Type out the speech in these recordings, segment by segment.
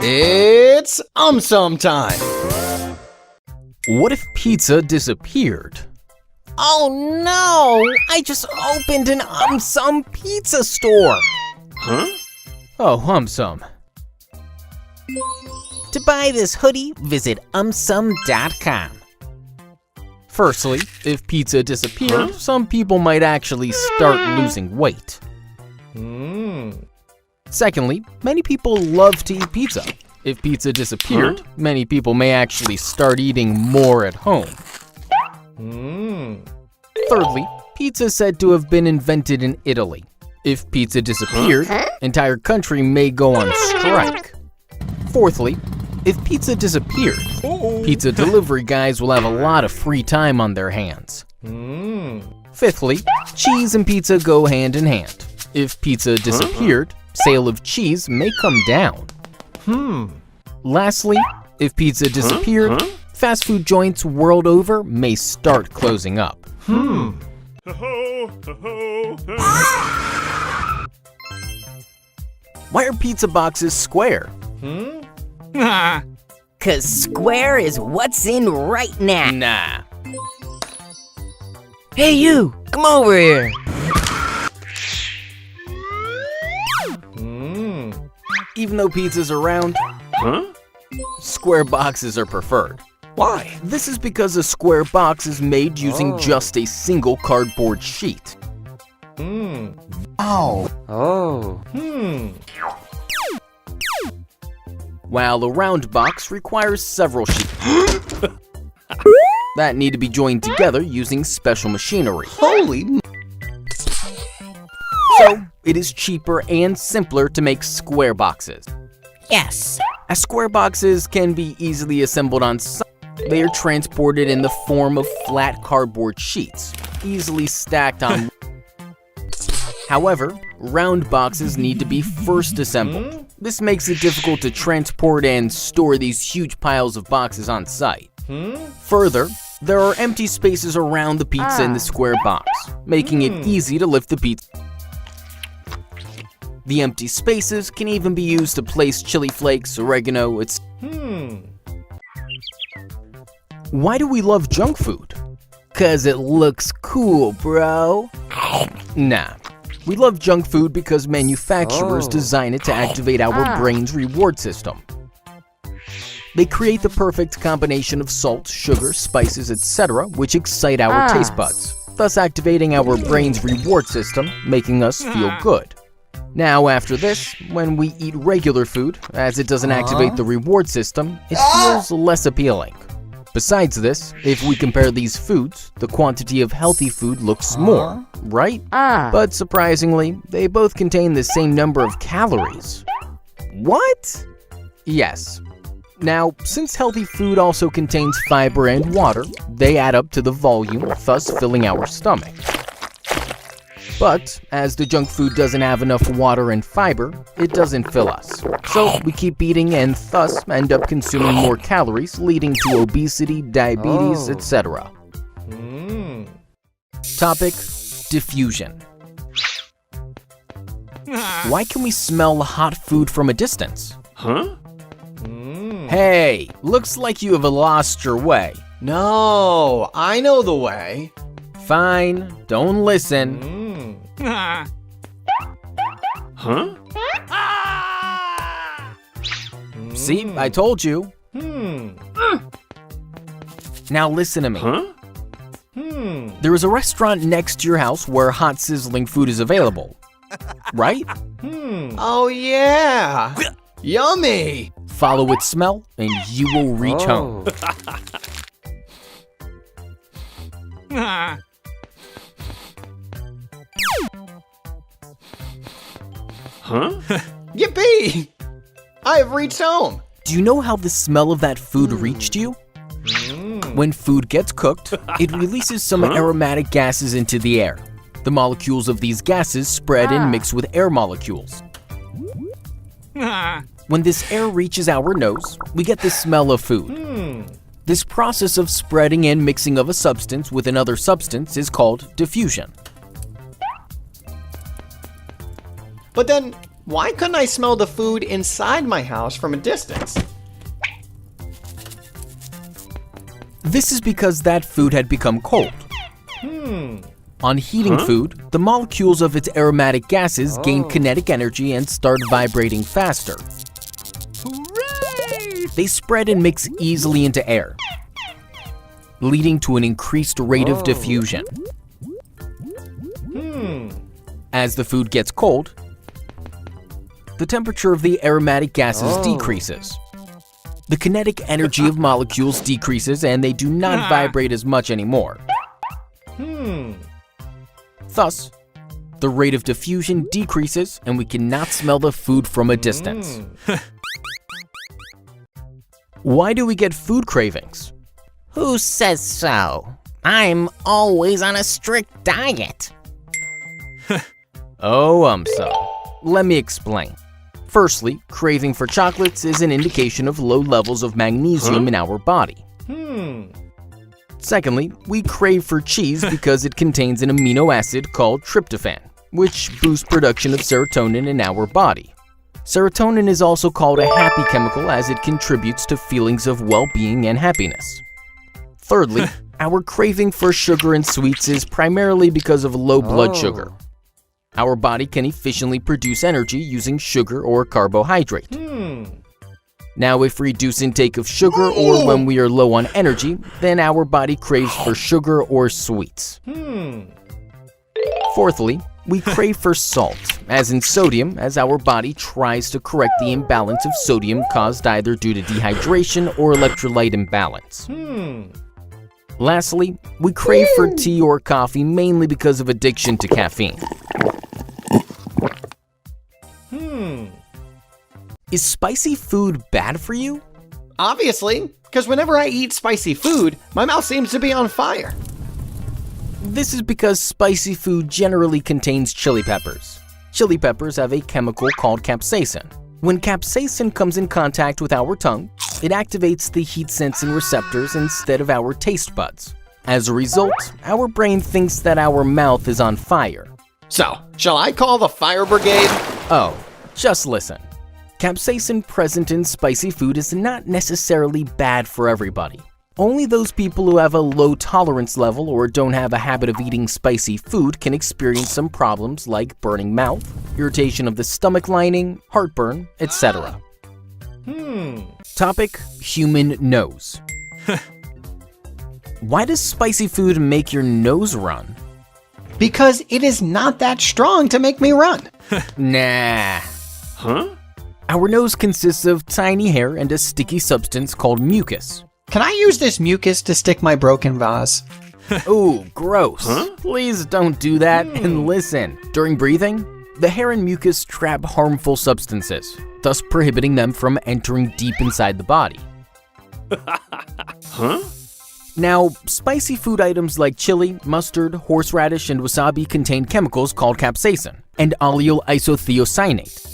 It's AumSum time! What if pizza disappeared? Oh no! I just opened an AumSum pizza store! Huh? Oh, AumSum. To buy this hoodie, visit AumSum.com. Firstly, if pizza disappeared, some people might actually start losing weight. Secondly, many people love to eat pizza. If pizza disappeared, many people may actually start eating more at home. Thirdly, pizza is said to have been invented in Italy. If pizza disappeared, entire country may go on strike. Fourthly, if pizza disappeared, pizza delivery guys will have a lot of free time on their hands. Fifthly, cheese and pizza go hand in hand. If pizza disappeared, sale of cheese may come down. Lastly, if pizza disappeared, fast food joints world over may start closing up. Why are pizza boxes square? 'Cause square is what's in right now. Nah. Hey you, come over here. Even though pizza's are round, square boxes are preferred. Why? This is because a square box is made using just a single cardboard sheet. While a round box requires several sheets that need to be joined together using special machinery. Holy So, it is cheaper and simpler to make square boxes. Yes. As square boxes can be easily assembled on site, they are transported in the form of flat cardboard sheets, easily stacked on. However, round boxes need to be first assembled. This makes it difficult to transport and store these huge piles of boxes on site. Further, there are empty spaces around the pizza in the square box, making it easy to lift the pizza. The empty spaces can even be used to place chili flakes, oregano, etc. Why do we love junk food? 'Cause it looks cool, bro. Nah. We love junk food because manufacturers design it to activate our brain's reward system. They create the perfect combination of salt, sugar, spices, etc., which excite our taste buds, thus activating our brain's reward system, making us feel good. Now, after this, when we eat regular food, as it doesn't activate the reward system, it feels less appealing. Besides this, if we compare these foods, the quantity of healthy food looks more, right? But surprisingly, they both contain the same number of calories. What? Yes. Now, since healthy food also contains fiber and water, they add up to the volume, thus filling our stomach. But, as the junk food doesn't have enough water and fiber, it doesn't fill us. So, we keep eating and thus end up consuming more calories, leading to obesity, diabetes, etc. Topic: diffusion. Why can we smell hot food from a distance? Hey, looks like you have lost your way. No, I know the way. Fine, don't listen. See, I told you. Now listen to me. There is a restaurant next to your house where hot sizzling food is available, right? Oh yeah! Yummy! Follow its smell and you will reach home. Yippee! I have reached home! Do you know how the smell of that food reached you? When food gets cooked, it releases some aromatic gases into the air. The molecules of these gases spread and mix with air molecules. When this air reaches our nose, we get the smell of food. This process of spreading and mixing of a substance with another substance is called diffusion. But then, Why couldn't I smell the food inside my house from a distance? This is because that food had become cold. On heating food, the molecules of its aromatic gases gain kinetic energy and start vibrating faster. Hooray! They spread and mix easily into air, leading to an increased rate of diffusion. As the food gets cold, the temperature of the aromatic gases decreases. The kinetic energy of molecules decreases and they do not vibrate as much anymore. Thus, the rate of diffusion decreases and we cannot smell the food from a distance. Why do we get food cravings? Who says so? I'm always on a strict diet. Oh, AumSum. Let me explain. Firstly, craving for chocolates is an indication of low levels of magnesium in our body. Secondly, we crave for cheese because it contains an amino acid called tryptophan, which boosts production of serotonin in our body. Serotonin is also called a happy chemical as it contributes to feelings of well-being and happiness. Thirdly, our craving for sugar and sweets is primarily because of low blood sugar. Our body can efficiently produce energy using sugar or carbohydrate. Now, if we reduce intake of sugar or when we are low on energy, then our body craves for sugar or sweets. Fourthly, we crave for salt, as in sodium, as our body tries to correct the imbalance of sodium caused either due to dehydration or electrolyte imbalance. Lastly, we crave for tea or coffee mainly because of addiction to caffeine. Is spicy food bad for you? Obviously, because whenever I eat spicy food, my mouth seems to be on fire. This is because spicy food generally contains chili peppers. Chili peppers have a chemical called capsaicin. When capsaicin comes in contact with our tongue, it activates the heat-sensing receptors instead of our taste buds. As a result, our brain thinks that our mouth is on fire. So, shall I call the fire brigade? Oh, just listen. Capsaicin present in spicy food is not necessarily bad for everybody. Only those people who have a low tolerance level or don't have a habit of eating spicy food can experience some problems like burning mouth, irritation of the stomach lining, heartburn, etc. Topic: human nose. Why does spicy food make your nose run? Because it is not that strong to make me run. Nah. Our nose consists of tiny hair and a sticky substance called mucus. Can I use this mucus to stick my broken vase? Ooh, gross. Please don't do that and listen. During breathing, the hair and mucus trap harmful substances, thus prohibiting them from entering deep inside the body. Now, spicy food items like chili, mustard, horseradish, and wasabi contain chemicals called capsaicin and allyl isothiocyanate.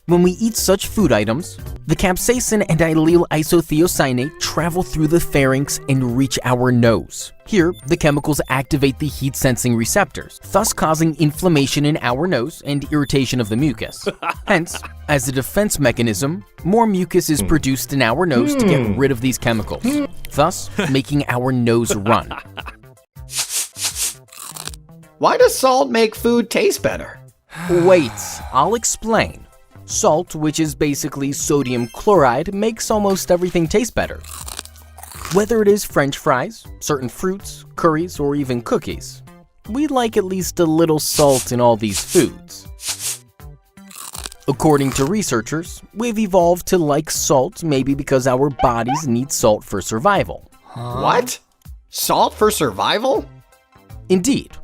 When we eat such food items, the capsaicin and allyl isothiocyanate travel through the pharynx and reach our nose. Here, the chemicals activate the heat-sensing receptors, thus causing inflammation in our nose and irritation of the mucus. Hence, as a defense mechanism, more mucus is produced in our nose to get rid of these chemicals, thus making our nose run. Why does salt make food taste better? Wait, I'll explain. Salt, which is basically sodium chloride, makes almost everything taste better. Whether it is French fries, certain fruits, curries, or even cookies, we like at least a little salt in all these foods. According to researchers, we've evolved to like salt maybe because our bodies need salt for survival. What? Salt for survival? Indeed.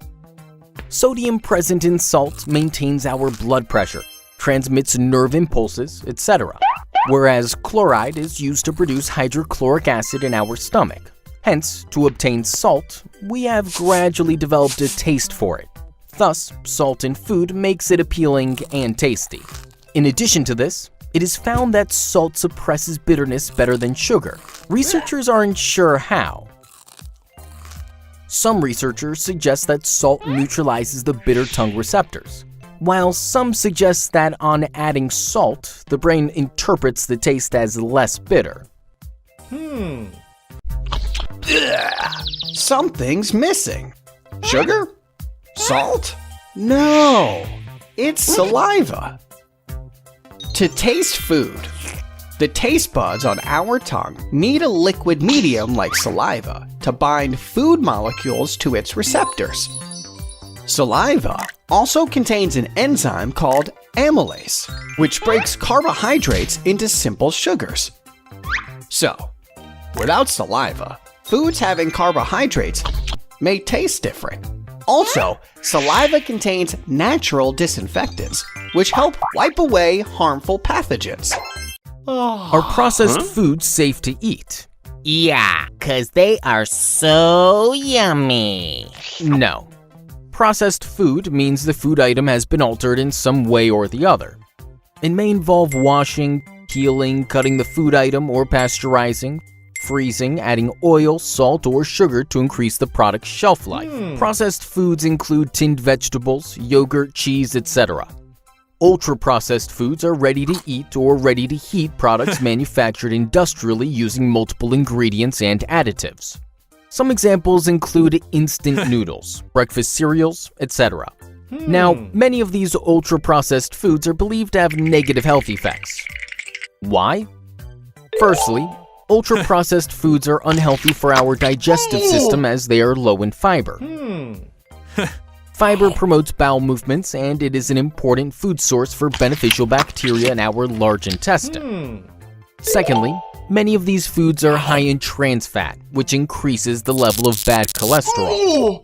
Sodium present in salt maintains our blood pressure, transmits nerve impulses, etc. Whereas chloride is used to produce hydrochloric acid in our stomach. Hence, to obtain salt, we have gradually developed a taste for it. Thus, salt in food makes it appealing and tasty. In addition to this, it is found that salt suppresses bitterness better than sugar. Researchers aren't sure how. Some researchers suggest that salt neutralizes the bitter tongue receptors, while some suggest that on adding salt, the brain interprets the taste as less bitter. Something's missing. Sugar? Salt? No, it's saliva. To taste food, the taste buds on our tongue need a liquid medium like saliva to bind food molecules to its receptors. Saliva also contains an enzyme called amylase, which breaks carbohydrates into simple sugars. So, without saliva, foods having carbohydrates may taste different. Also, saliva contains natural disinfectants, which help wipe away harmful pathogens. Are processed foods safe to eat? Yeah, 'cause they are so yummy. No. Processed food means the food item has been altered in some way or the other. It may involve washing, peeling, cutting the food item, or pasteurizing, freezing, adding oil, salt, or sugar to increase the product's shelf life. Processed foods include tinned vegetables, yogurt, cheese, etc. Ultra-processed foods are ready-to-eat or ready-to-heat products manufactured industrially using multiple ingredients and additives. Some examples include instant noodles, breakfast cereals, etc. Now, many of these ultra-processed foods are believed to have negative health effects. Why? Firstly, ultra-processed foods are unhealthy for our digestive system as they are low in fiber. Fiber promotes bowel movements, and it is an important food source for beneficial bacteria in our large intestine. Secondly, many of these foods are high in trans fat, which increases the level of bad cholesterol.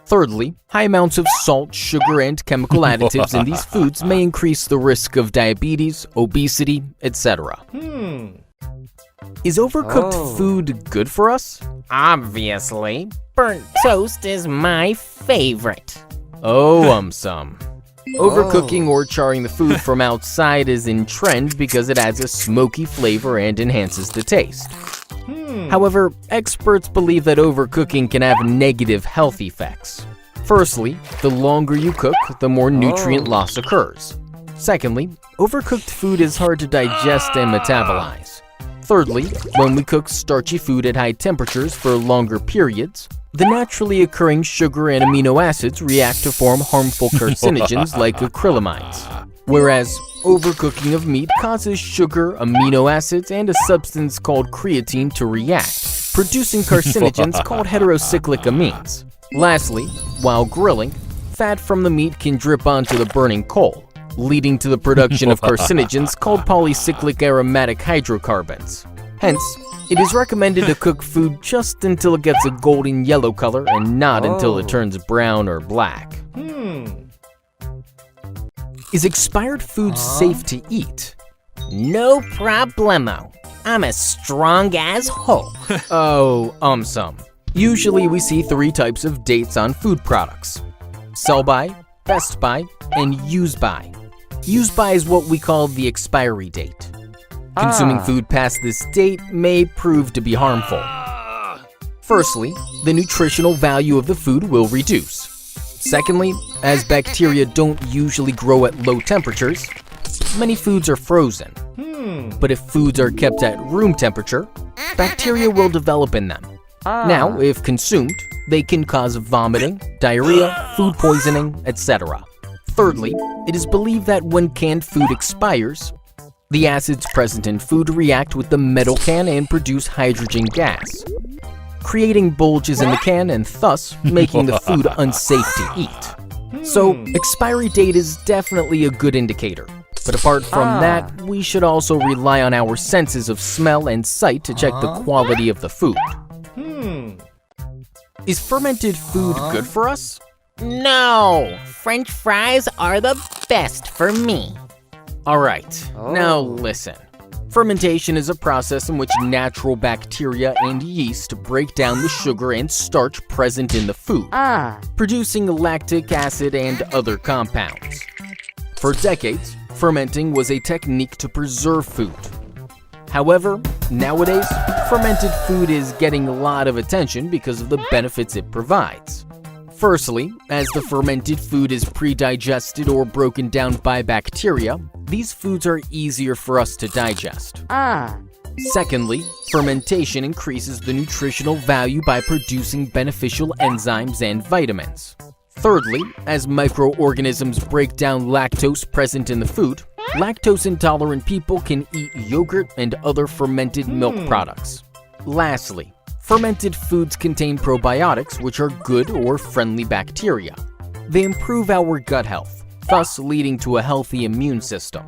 Thirdly, high amounts of salt, sugar, and chemical additives in these foods may increase the risk of diabetes, obesity, etc. Is overcooked food good for us? Obviously, burnt toast is my favorite. Oh, AumSum. Overcooking or charring the food from outside is in trend because it adds a smoky flavor and enhances the taste. However, experts believe that overcooking can have negative health effects. Firstly, the longer you cook, the more nutrient loss occurs. Secondly, overcooked food is hard to digest and metabolize. Thirdly, when we cook starchy food at high temperatures for longer periods, the naturally occurring sugar and amino acids react to form harmful carcinogens like acrylamides. Whereas overcooking of meat causes sugar, amino acids, and a substance called creatine to react, producing carcinogens called heterocyclic amines. Lastly, while grilling, fat from the meat can drip onto the burning coal, leading to the production of carcinogens called polycyclic aromatic hydrocarbons. Hence, it is recommended to cook food just until it gets a golden yellow color and not until it turns brown or black. Is expired food safe to eat? No problemo. I'm as strong as Hulk. Oh, AumSum. Usually we see 3 types of dates on food products: sell by, best by, and use by. Use by is what we call the expiry date. Consuming food past this date may prove to be harmful. Firstly, the nutritional value of the food will reduce. Secondly, as bacteria don't usually grow at low temperatures, many foods are frozen. But if foods are kept at room temperature, bacteria will develop in them. Now, if consumed, they can cause vomiting, diarrhea, food poisoning, etc. Thirdly, it is believed that when canned food expires, the acids present in food react with the metal can and produce hydrogen gas, creating bulges in the can and thus making the food unsafe to eat. So, expiry date is definitely a good indicator. But apart from that, we should also rely on our senses of smell and sight to check the quality of the food. Is fermented food good for us? No, French fries are the best for me. Alright, now listen. Fermentation is a process in which natural bacteria and yeast break down the sugar and starch present in the food, producing lactic acid and other compounds. For decades, fermenting was a technique to preserve food. However, nowadays, fermented food is getting a lot of attention because of the benefits it provides. Firstly, as the fermented food is pre-digested or broken down by bacteria, these foods are easier for us to digest. Secondly, fermentation increases the nutritional value by producing beneficial enzymes and vitamins. Thirdly, as microorganisms break down lactose present in the food, lactose-intolerant people can eat yogurt and other fermented milk products. Lastly, fermented foods contain probiotics, which are good or friendly bacteria. They improve our gut health, thus leading to a healthy immune system.